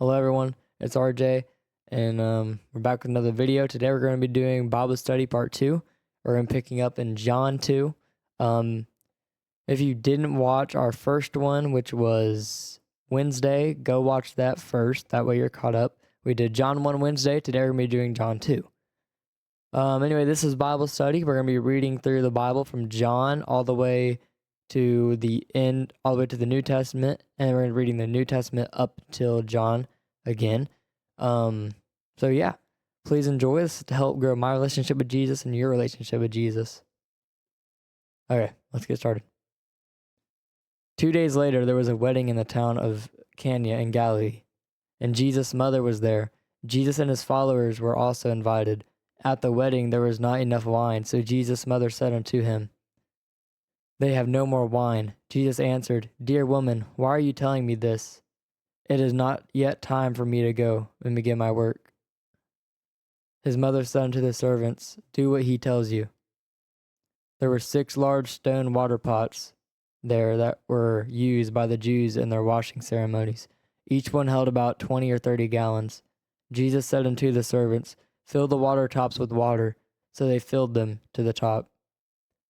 Hello everyone, it's RJ, and we're back with another video. Today we're going to be doing Bible study part 2. We're going to be picking up in John 2. If you didn't watch our first one, which was Wednesday, go watch that first. That way you're caught up. We did John 1 Wednesday. Today we're going to be doing John 2. Anyway, this is Bible study. We're going to be reading through the Bible from John all the way to the end, all the way to the New Testament, and we're going to be reading the New Testament up till John again. So yeah, please enjoy this to help grow my relationship with Jesus and your relationship with Jesus. Okay, let's get started. 2 days later, there was a wedding in the town of Cana in Galilee, and Jesus' mother was there. Jesus and his followers were also invited. At the wedding, there was not enough wine, so Jesus' mother said unto him, "They have no more wine." Jesus answered, "Dear woman, why are you telling me this? It is not yet time for me to go and begin my work." His mother said unto the servants, "Do what he tells you." There were 6 large stone water pots there that were used by the Jews in their washing ceremonies. Each one held about 20 or 30 gallons. Jesus said unto the servants, "Fill the water tops with water." So they filled them to the top.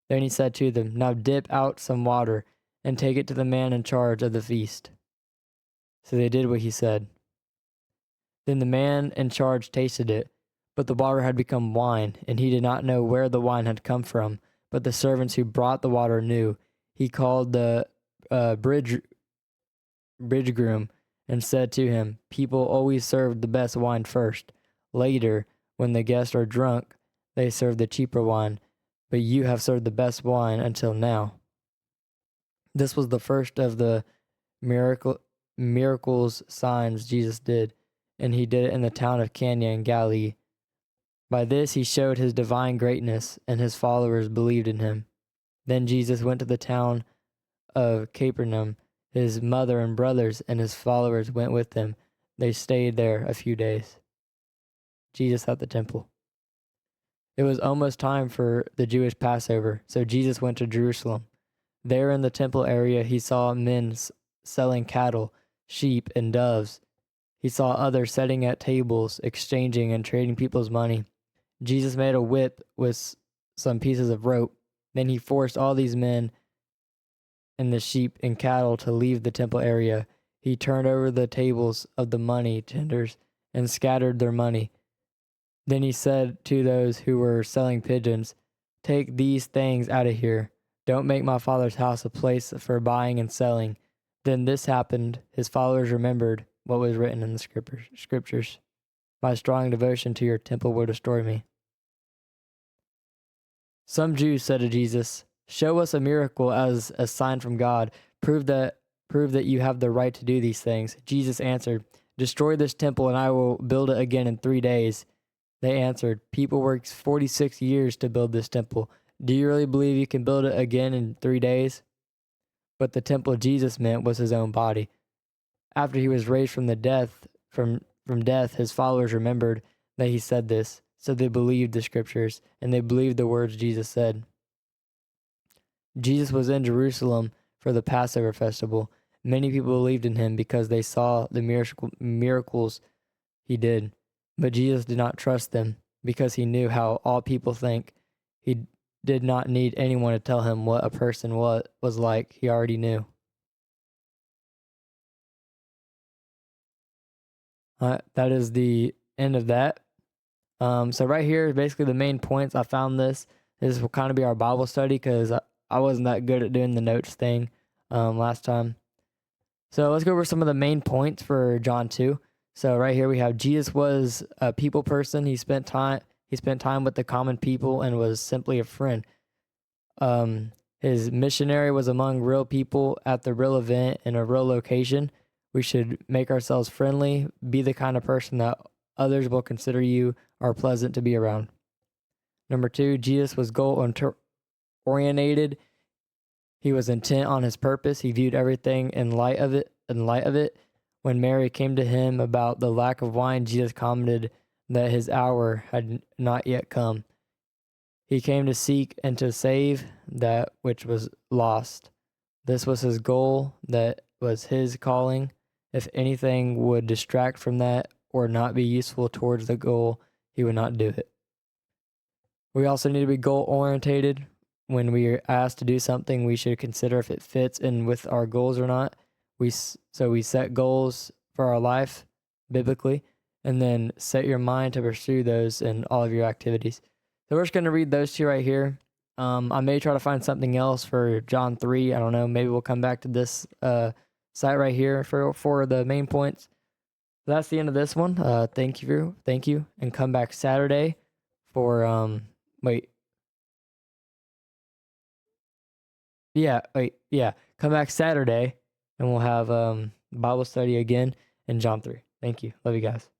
Then he said to them, "Now dip out some water and take it to the man in charge of the feast." So they did what he said. Then the man in charge tasted it, but the water had become wine, and he did not know where the wine had come from. But the servants who brought the water knew. He called the bridegroom and said to him, "People always serve the best wine first. Later, when the guests are drunk, they serve the cheaper wine. But you have served the best wine until now." This was the first of the miracles signs Jesus did, and he did it in the town of Cana in Galilee. By this he showed his divine greatness, and his followers believed in him. Then Jesus went to the town of Capernaum. His mother and brothers and his followers went with him. They stayed there a few days. Jesus at the temple. It was almost time for the Jewish Passover, so Jesus went to Jerusalem. There in the temple area he saw men selling cattle, sheep, and doves. He saw others sitting at tables, exchanging and trading people's money. Jesus made a whip with some pieces of rope. Then he forced all these men and the sheep and cattle to leave the temple area. He turned over the tables of the money tenders and scattered their money. Then he said to those who were selling pigeons, "Take these things out of here. Don't make my Father's house a place for buying and selling." Then this happened. His followers remembered what was written in the scriptures. "My strong devotion to your temple will destroy me." Some Jews said to Jesus, "Show us a miracle as a sign from God. Prove that you have the right to do these things." Jesus answered, "Destroy this temple and I will build it again in 3 days." They answered, "People worked 46 years to build this temple. Do you really believe you can build it again in 3 days?" But the temple Jesus meant was his own body. After he was raised from death, his followers remembered that he said this. So they believed the scriptures, and they believed the words Jesus said. Jesus was in Jerusalem for the Passover festival. Many people believed in him because they saw the miracles he did. But Jesus did not trust them because he knew how all people think. He did not need anyone to tell him what a person was like. He already knew. That is the end of that. So right here is basically the main points. I found this. This will kind of be our Bible study because I wasn't that good at doing the notes thing last time. So let's go over some of the main points for John 2. So right here we have Jesus was a people person. He spent time with the common people and was simply a friend. His missionary was among real people at the real event in a real location. We should make ourselves friendly, be the kind of person that others will consider you are pleasant to be around. Number 2, Jesus was goal-oriented. He was intent on his purpose. He viewed everything in light of it. When Mary came to him about the lack of wine, Jesus commented that his hour had not yet come. He came to seek and to save that which was lost. This was his goal. That was his calling. if anything would distract from that or not be useful towards the goal, he would not do it. We also need to be goal orientated. When we are asked to do something, we should consider if it fits in with our goals or not. We set goals for our life biblically, and then set your mind to pursue those in all of your activities. So we're just going to read those two right here. I may try to find something else for John 3. I don't know. Maybe we'll come back to this site right here for the main points. That's the end of this one. Thank you, and come back Saturday for wait. Yeah. Come back Saturday, and we'll have Bible study again in John 3. Thank you. Love you guys.